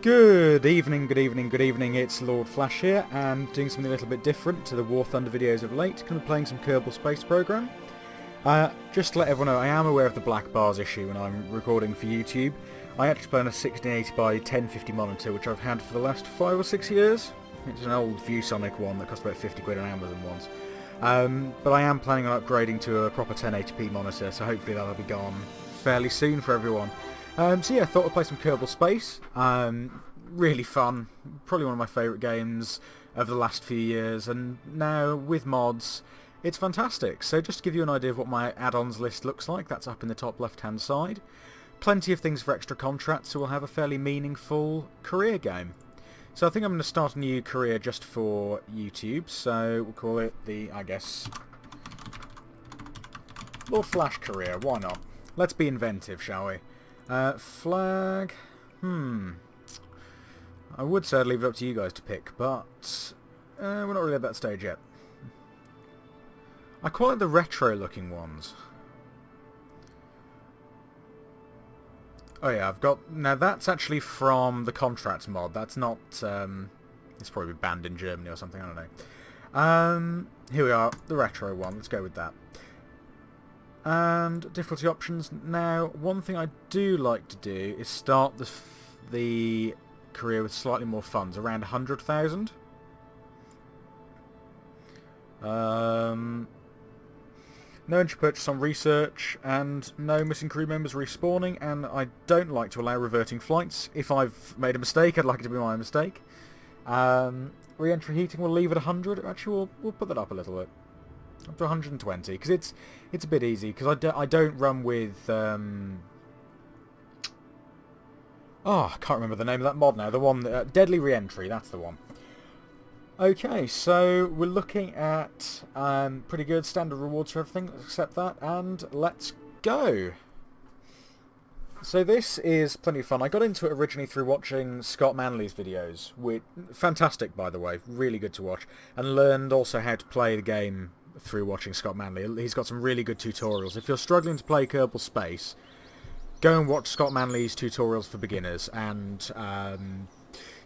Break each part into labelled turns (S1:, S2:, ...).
S1: Good evening, good evening, good evening. It's LordFlash here, and doing something a little bit different to the War Thunder videos of late. Going to be playing some Kerbal Space Program. Just to let everyone know, I am aware of the black bars issue when I'm recording for YouTube. I actually play on a 1680 by 1050 monitor, which I've had for the last 5 or 6 years. It's an old ViewSonic one that cost about 50 quid on Amazon once. But I am planning on upgrading to a proper 1080p monitor, so hopefully that'll be gone fairly soon for everyone. So yeah, I thought I'd play some Kerbal Space. Really fun, probably one of my favourite games of the last few years, and now with mods, it's fantastic. So just to give you an idea of what my add-ons list looks like, that's up in the top left-hand side. Plenty of things for extra contracts, so we'll have a fairly meaningful career game. So I think I'm going to start a new career just for YouTube, so we'll call it the, I guess, LordFlash career, why not? Let's be inventive, shall we? Flag... I would say I'd leave it up to you guys to pick, but we're not really at that stage yet. I quite like the retro-looking ones. Oh yeah, I've got... Now that's actually from the Contracts mod. That's not... it's probably banned in Germany or something, I don't know. Here we are, the retro one. Let's go with that. And difficulty options. Now, one thing I do like to do is start the career with slightly more funds, around 100,000. No entry purchase on research, and no missing crew members respawning, and I don't like to allow reverting flights. If I've made a mistake, I'd like it to be my mistake. Re-entry heating, we'll leave it 100. Actually, we'll put that up a little bit. Up to 120, because it's a bit easy, because I don't run with... Oh, I can't remember the name of that mod now. The one... Deadly Re-entry, that's the one. Okay, so we're looking at pretty good standard rewards for everything, let's accept that, and let's go! So this is plenty of fun. I got into it originally through watching Scott Manley's videos, which fantastic, by the way, really good to watch, and learned also how to play the game through watching Scott Manley. He's got some really good tutorials. If you're struggling to play Kerbal Space, go and watch Scott Manley's tutorials for beginners, and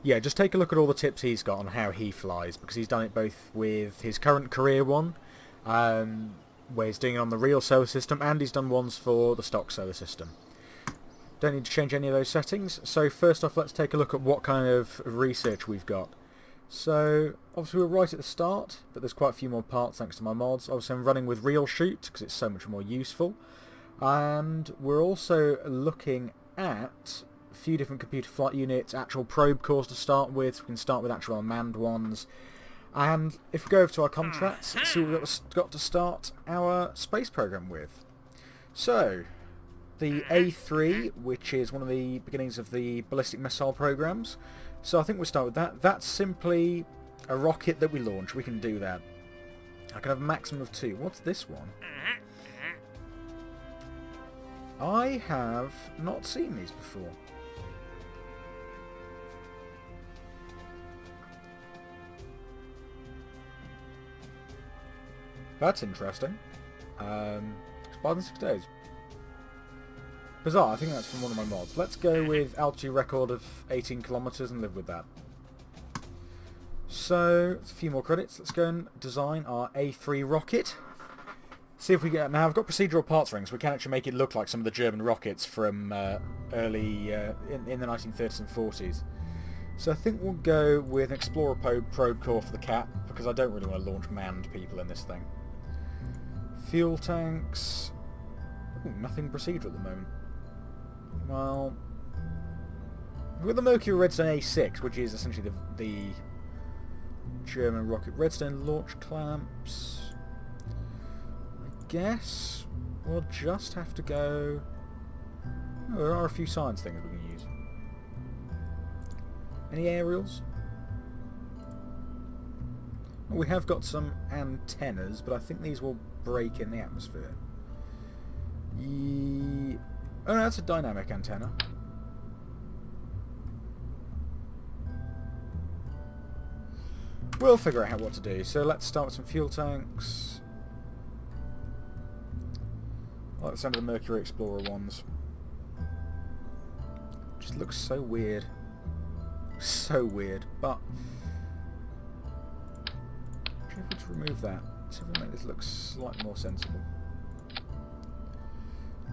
S1: yeah, just take a look at all the tips he's got on how he flies, because he's done it both with his current career one, where he's doing it on the real solar system, and he's done ones for the stock solar system. Don't need to change any of those settings. So first off, let's take a look at what kind of research we've got. So obviously we're right at the start, but there's quite a few more parts thanks to my mods. Obviously I'm running with real shoot because it's so much more useful. And we're also looking at a few different computer flight units, actual probe cores to start with. We can start with actual unmanned ones. And if we go over to our contracts, let's see what we've got to start our space program with. So, the A3, which is one of the beginnings of the ballistic missile programs. So I think we'll start with that. That's simply a rocket that we launch. We can do that. I can have a maximum of 2. What's this one? I have not seen these before. That's interesting. Expired in 6 days. Bizarre, I think that's from one of my mods. Let's go with altitude record of 18 kilometers and live with that. So, a few more credits. Let's go and design our A3 rocket. See if we get... Now, I've got procedural parts rings, so we can actually make it look like some of the German rockets from early... in the 1930s and 40s. So I think we'll go with an Explorer probe core for the Cat, because I don't really want to launch manned people in this thing. Fuel tanks... Ooh, nothing procedural at the moment. Well... With the Mercury Redstone A6, which is essentially the German rocket. Redstone launch clamps... guess we'll just have to go... Oh, there are a few science things we can use. Any aerials? Well, we have got some antennas, but I think these will break in the atmosphere. Oh no, that's a dynamic antenna. We'll figure out what to do. So let's start with some fuel tanks. I like the sound of the Mercury Explorer ones. Just looks so weird. So weird, but careful to remove that. So we'll make this look slightly more sensible.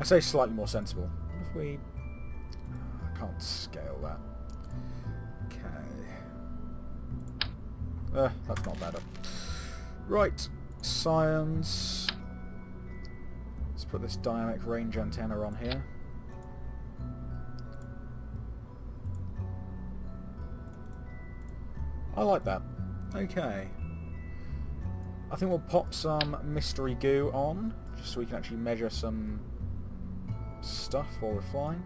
S1: I say slightly more sensible. What if we... I can't scale that. Okay. That's not better. Right, science. Let's put this dynamic range antenna on here. I like that. Okay. I think we'll pop some mystery goo on, just so we can actually measure some stuff while we're flying.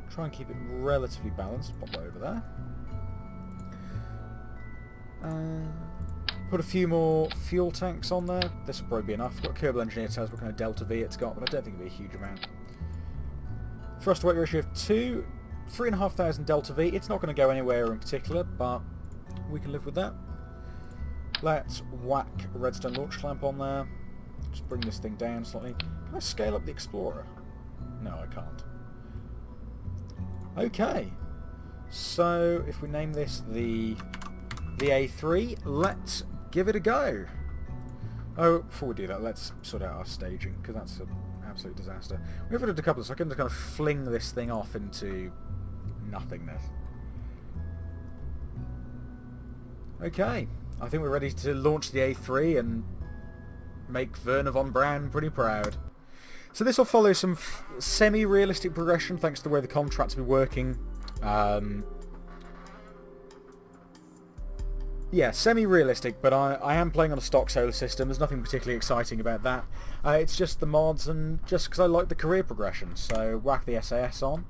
S1: Try and keep it relatively balanced. Pop that over there. Put a few more fuel tanks on there. This will probably be enough. What Kerbal Engineer tells what kind of delta V it's got, but I don't think it'll be a huge amount. Thrust to weight ratio of 2, 3,500 delta V. It's not going to go anywhere in particular, but we can live with that. Let's whack a redstone launch clamp on there. Just bring this thing down slightly. Can I scale up the Explorer? No, I can't. Okay. So, if we name this the A3, let's give it a go. Oh, before we do that, let's sort out our staging, because that's an absolute disaster. We've got a couple of seconds to kind of fling this thing off into nothingness. Okay. I think we're ready to launch the A3 and make Werner von Braun pretty proud. So this will follow some semi-realistic progression thanks to the way the contracts will be working. Yeah, semi-realistic, but I am playing on a stock solar system. There's nothing particularly exciting about that. It's just the mods and just because I like the career progression. So whack the SAS on.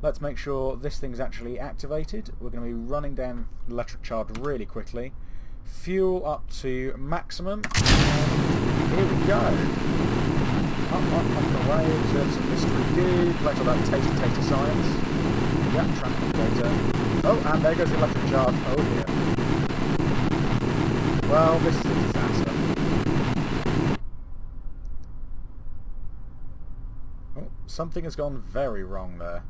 S1: Let's make sure this thing's actually activated. We're going to be running down electric charge really quickly. Fuel up to maximum. And here we go. Up and away. Observe some mystery goo. Collect all that tasty science. Yep, transmit data. Oh, and there goes the electric charge. Oh dear. Well, this is a disaster. Oh, something has gone very wrong there.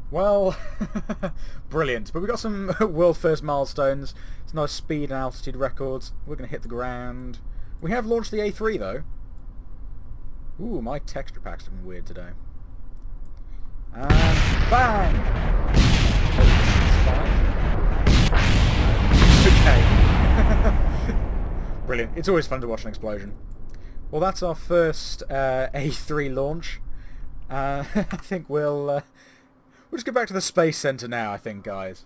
S1: Well, brilliant. But we've got some world first milestones. Some nice speed and altitude records. We're going to hit the ground. We have launched the A3 though. Ooh, my texture pack's looking weird today. And bang! Okay. Brilliant. It's always fun to watch an explosion. Well, that's our first A3 launch. I think we'll just go back to the Space Center now, I think, guys.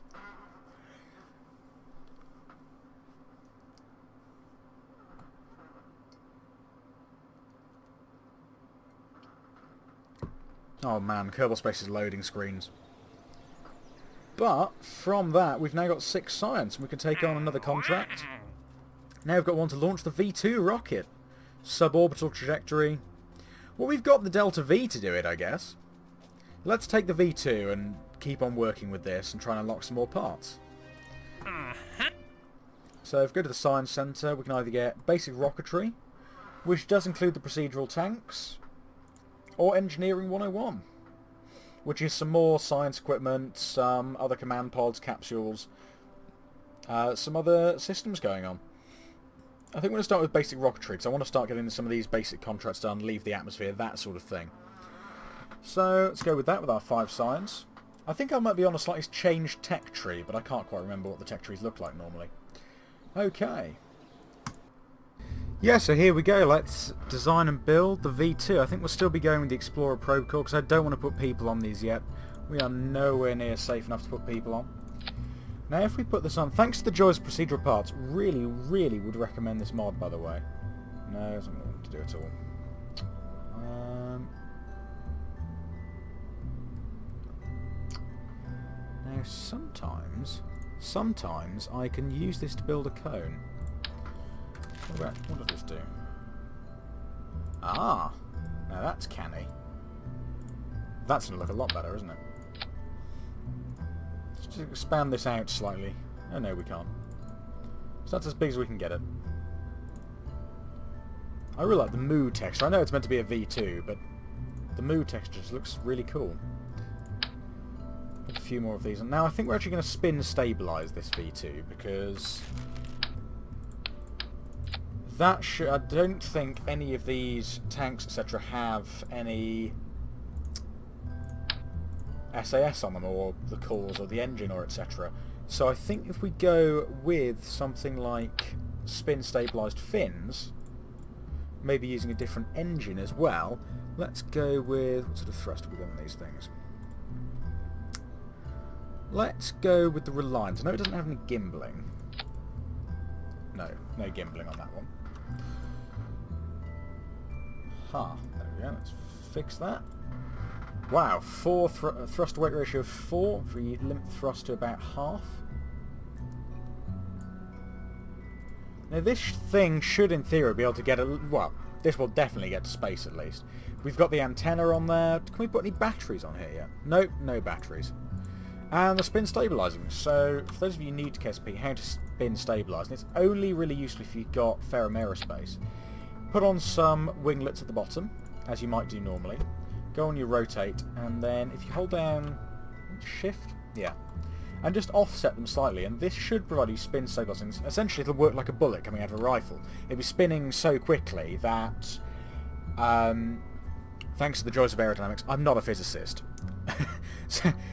S1: Oh man, Kerbal Space is loading screens. But, from that, we've now got 6 science, and we can take on another contract. Now we've got one to launch the V2 rocket. Suborbital trajectory. Well, we've got the Delta V to do it, I guess. Let's take the V2 and keep on working with this and try and unlock some more parts. So if we go to the Science Centre, we can either get Basic Rocketry, which does include the procedural tanks, or Engineering 101, which is some more science equipment, some other command pods, capsules, some other systems going on. I think we're going to start with Basic Rocketry, because I want to start getting some of these basic contracts done, leave the atmosphere, that sort of thing. So let's go with that with our 5 science. I think I might be on a slightly changed tech tree, but I can't quite remember what the tech trees look like normally. Okay. Yeah, so here we go. Let's design and build the V2. I think we'll still be going with the Explorer probe core because I don't want to put people on these yet. We are nowhere near safe enough to put people on. Now if we put this on, thanks to the joys of procedural parts, really would recommend this mod, by the way. No, there's nothing to do at all. Now sometimes I can use this to build a cone. What does this do? Ah! Now that's canny. That's going to look a lot better, isn't it? Let's just expand this out slightly. Oh no, we can't. So that's as big as we can get it. I really like the moo texture. I know it's meant to be a V2, but the moo texture just looks really cool. A few more of these. And now I think we're actually going to spin stabilise this V2, because that I don't think any of these tanks, etc., have any SAS on them, or the cores, or the engine, or etc. So I think if we go with something like spin stabilised fins, maybe using a different engine as well, let's go with... what sort of thrust have we got on these things? Let's go with the Reliance. I know it doesn't have any gimbling. No gimbling on that one. There we go, let's fix that. Wow, thrust to weight ratio of 4, for you limit thrust to about half. Now this thing should in theory be able to get well, this will definitely get to space at least. We've got the antenna on there. Can we put any batteries on here yet? Nope, no batteries. And the spin stabilising. So for those of you new to KSP, how to spin stabilise, and it's only really useful if you've got Ferrum Aerospace. Put on some winglets at the bottom, as you might do normally. Go on your rotate, and then if you hold down shift, yeah, and just offset them slightly, and this should provide you spin stabilising. Essentially it'll work like a bullet coming out of a rifle. It'll be spinning so quickly that, thanks to the joys of aerodynamics, I'm not a physicist.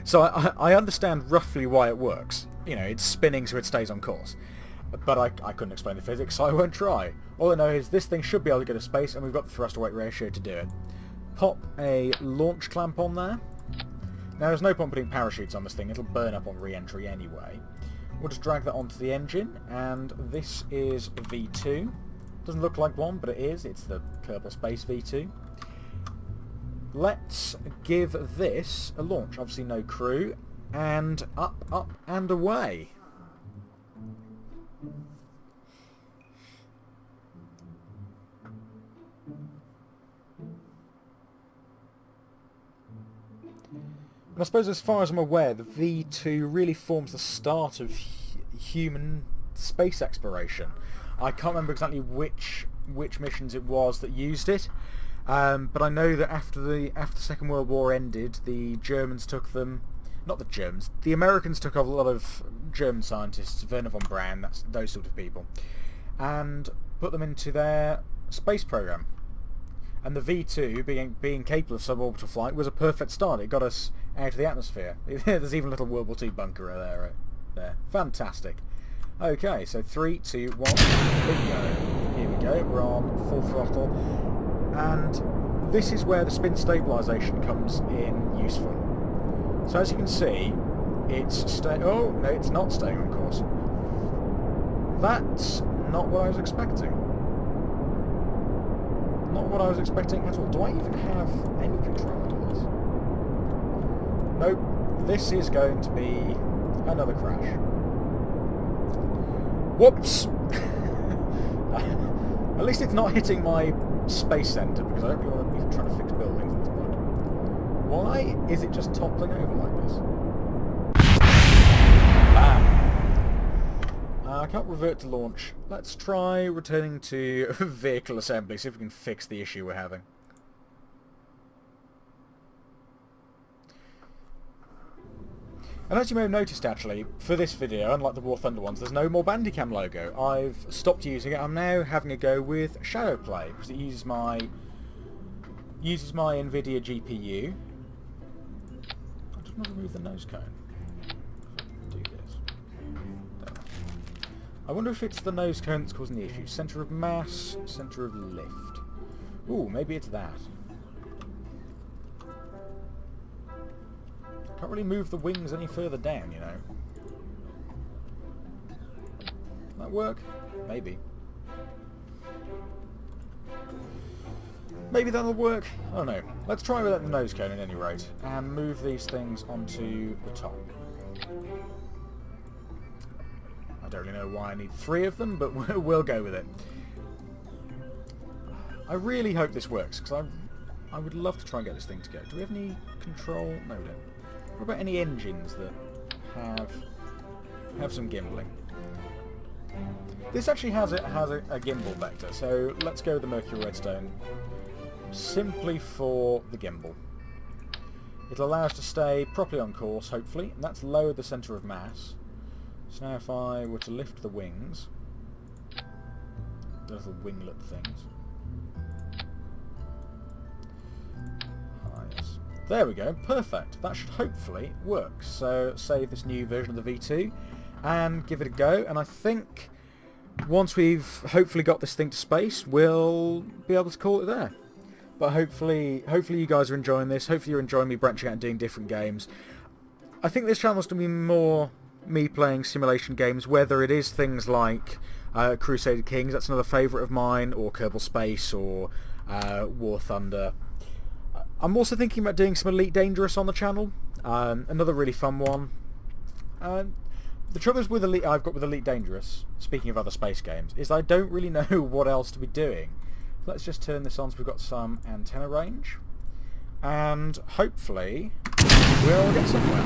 S1: so I understand roughly why it works. You know, it's spinning so it stays on course. But I couldn't explain the physics, so I won't try. All I know is this thing should be able to go to space, and we've got the thrust-to-weight ratio to do it. Pop a launch clamp on there. Now there's no point putting parachutes on this thing, it'll burn up on re-entry anyway. We'll just drag that onto the engine, and this is V2. Doesn't look like one, but it is. It's the Kerbal Space V2. Let's give this a launch. Obviously no crew, and up, and away. And I suppose as far as I'm aware, the V2 really forms the start of human space exploration. I can't remember exactly which missions it was that used it, but I know that after the Second World War ended, the Germans took them... not the Germans, the Americans took a lot of German scientists, Werner von Braun, those sort of people, and put them into their space program. And the V2, being capable of suborbital flight, was a perfect start. It got us out of the atmosphere. There's even a little World War II bunker there. Fantastic. Okay, so 3, 2, 1, here we go. We're on full throttle. And this is where the spin stabilisation comes in useful. So as you can see, it's oh, no, it's not staying on course. That's not what I was expecting. Not what I was expecting at all. Do I even have any control on this? Nope. This is going to be another crash. Whoops! At least it's not hitting my space centre, because I don't really want to be trying to fix buildings at this point. Why is it just toppling over like this? Bam! I can't revert to launch. Let's try returning to vehicle assembly, see if we can fix the issue we're having. And as you may have noticed actually, for this video, unlike the War Thunder ones, there's no more Bandicam logo. I've stopped using it. I'm now having a go with Shadowplay, because it uses my nVidia GPU. I just want to remove the nose cone. Do this. There. I wonder if it's the nose cone that's causing the issue. Centre of mass, centre of lift. Ooh, maybe it's that. Can't really move the wings any further down, you know. Will that work? Maybe. Maybe that'll work. I don't know. Let's try without the nose cone at any rate, and move these things onto the top. I don't really know why I need 3 of them, but we'll go with it. I really hope this works, because I would love to try and get this thing to go. Do we have any control? No, we don't. What about any engines that have some gimbling? This actually has a gimbal vector, so let's go with the Mercury Redstone simply for the gimbal. It'll allow us to stay properly on course, hopefully, and that's lowered the centre of mass. So now if I were to lift the wings, the little winglet things. Ah, yes. There we go, perfect. That should hopefully work. So save this new version of the V2 and give it a go, and I think once we've hopefully got this thing to space, we'll be able to call it there. But hopefully you guys are enjoying this. Hopefully you're enjoying me branching out and doing different games. I think this channel's going to be more me playing simulation games, whether it is things like Crusader Kings, that's another favourite of mine, or Kerbal Space, or War Thunder. I'm also thinking about doing some Elite Dangerous on the channel. Another really fun one. The trouble is with I've got with Elite Dangerous, speaking of other space games, is I don't really know what else to be doing. Let's just turn this on so we've got some antenna range. And hopefully we'll get somewhere.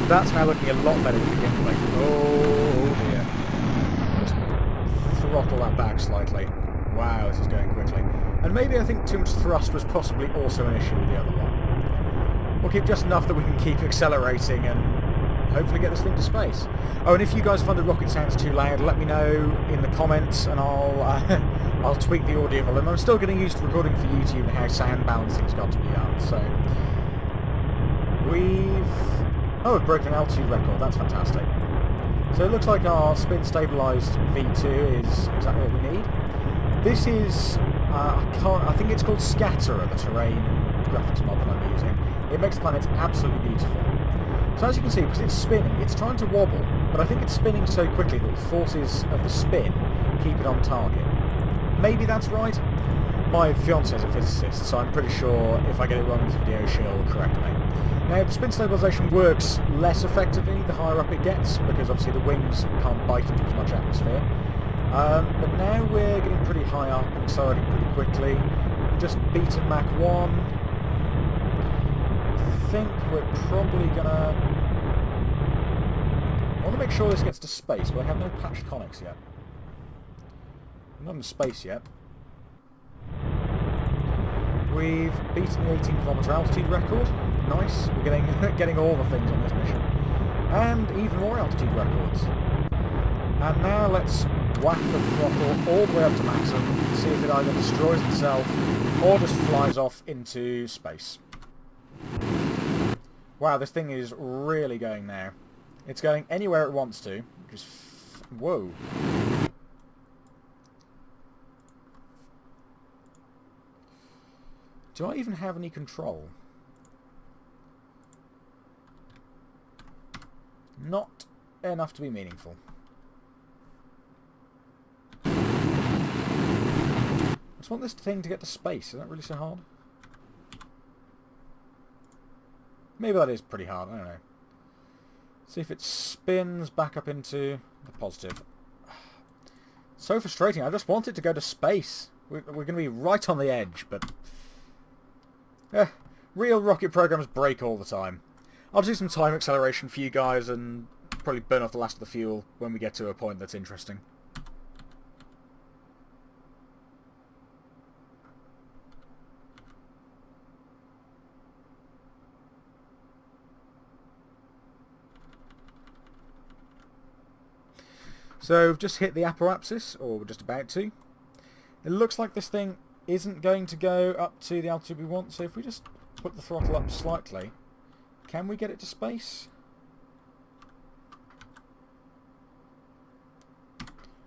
S1: That's now looking a lot better with the gameplay. Oh dear. Just throttle that back slightly. Wow, this is going quickly. And maybe I think too much thrust was possibly also an issue with the other one. We'll keep just enough that we can keep accelerating and hopefully get this thing to space. Oh, and if you guys find the rocket sounds too loud, let me know in the comments and I'll tweak the audio volume. I'm still getting used to recording for YouTube and how sound balancing's got to be done. So we've broken an altitude record. That's fantastic. So it looks like our spin stabilised V2 is exactly what we need. This is I think it's called Scatterer, the terrain graphics mod that I'm using. It makes the planet absolutely beautiful. So as you can see, because it's spinning, it's trying to wobble, but I think it's spinning so quickly that the forces of the spin keep it on target. Maybe that's right. My fiancée is a physicist, so I'm pretty sure if I get it wrong in this video, she'll correct me. Now, spin stabilisation works less effectively the higher up it gets, because obviously the wings can't bite into as much atmosphere. But now we're getting pretty high up and accelerating pretty quickly. We've just beaten Mach 1. I think we're probably gonna... I want to make sure this gets to space, but I have no patched conics yet. I'm not in space yet. We've beaten the 18km altitude record. Nice. We're getting all the things on this mission. And even more altitude records. And now let's whack the throttle all the way up to maximum and see if it either destroys itself or just flies off into space. Wow, this thing is really going now. It's going anywhere it wants to. Just whoa. Do I even have any control? Not enough to be meaningful. I just want this thing to get to space. Is that really so hard? Maybe that is pretty hard. I don't know. See if it spins back up into the positive. So frustrating. I just want it to go to space. We're going to be right on the edge, but... real rocket programs break all the time. I'll do some time acceleration for you guys and probably burn off the last of the fuel when we get to a point that's interesting. So we've just hit the apoapsis, or we're just about to. It looks like this thing isn't going to go up to the altitude we want, so if we just put the throttle up slightly, can we get it to space?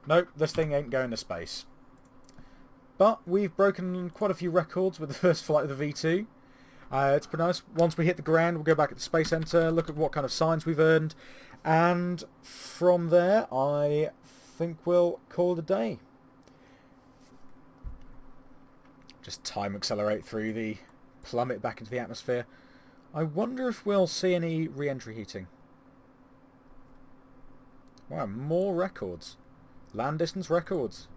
S1: Nope, this thing ain't going to space. But we've broken quite a few records with the first flight of the V2. It's pretty nice. Once we hit the ground, we'll go back at the Space Center, look at what kind of signs we've earned, and from there, I think we'll call it a day. Just time accelerate through the plummet back into the atmosphere. I wonder if we'll see any re-entry heating. Wow, more records. Land distance records.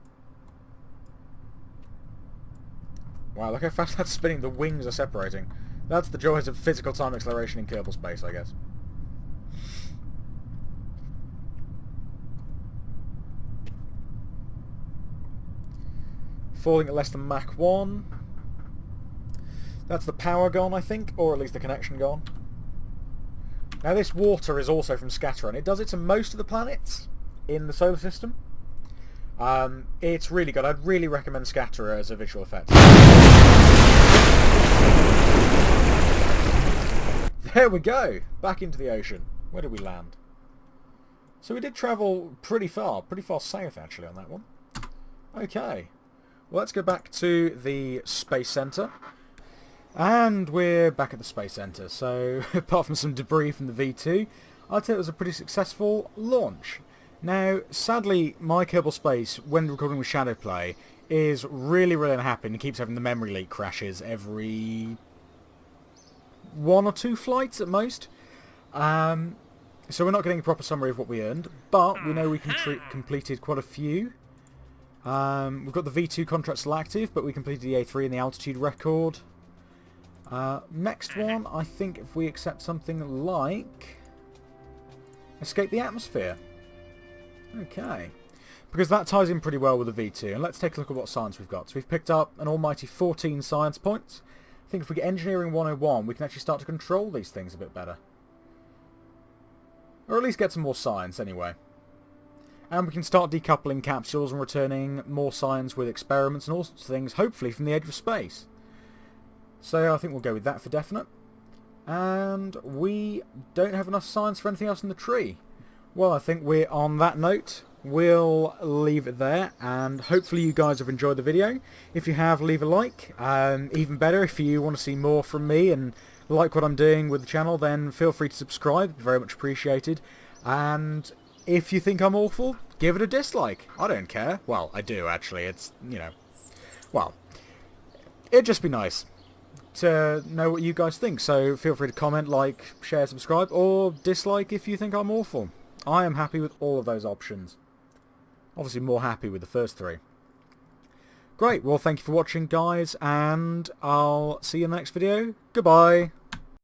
S1: Wow, look how fast that's spinning. The wings are separating. That's the joys of physical time acceleration in Kerbal Space, I guess. Falling at less than Mach 1. That's the power gone, I think, or at least the connection gone. Now this water is also from Scatterer, and it does it to most of the planets in the solar system. It's really good. I'd really recommend Scatterer as a visual effect. There we go! Back into the ocean. Where did we land? So we did travel pretty far south actually on that one. Okay. Well, let's go back to the Space Center. And we're back at the Space Center. So, apart from some debris from the V2, I'd say it was a pretty successful launch. Now, sadly, my Kerbal Space, when recording with Shadowplay, is really, really unhappy and keeps having the memory leak crashes every 1 or 2 flights at most. So we're not getting a proper summary of what we earned, but we know we completed quite a few. We've got the V2 contract still active, but we completed the A3 and the altitude record. Next one, I think if we accept something like escape the atmosphere. Okay. Because that ties in pretty well with the V2. And let's take a look at what science we've got. So we've picked up an almighty 14 science points. I think if we get Engineering 101, we can actually start to control these things a bit better. Or at least get some more science anyway. And we can start decoupling capsules and returning more science with experiments and all sorts of things, hopefully from the edge of space. So I think we'll go with that for definite. And we don't have enough science for anything else in the tree. Well, I think we're on that note. We'll leave it there, and hopefully you guys have enjoyed the video. If you have, leave a like. Even better, if you want to see more from me and like what I'm doing with the channel, then feel free to subscribe. Very much appreciated. And if you think I'm awful, give it a dislike. I don't care. Well, I do, actually. It's, you know, well, it'd just be nice to know what you guys think. So feel free to comment, like, share, subscribe, or dislike if you think I'm awful. I am happy with all of those options. Obviously more happy with the first 3. Great, well thank you for watching guys, and I'll see you in the next video. Goodbye!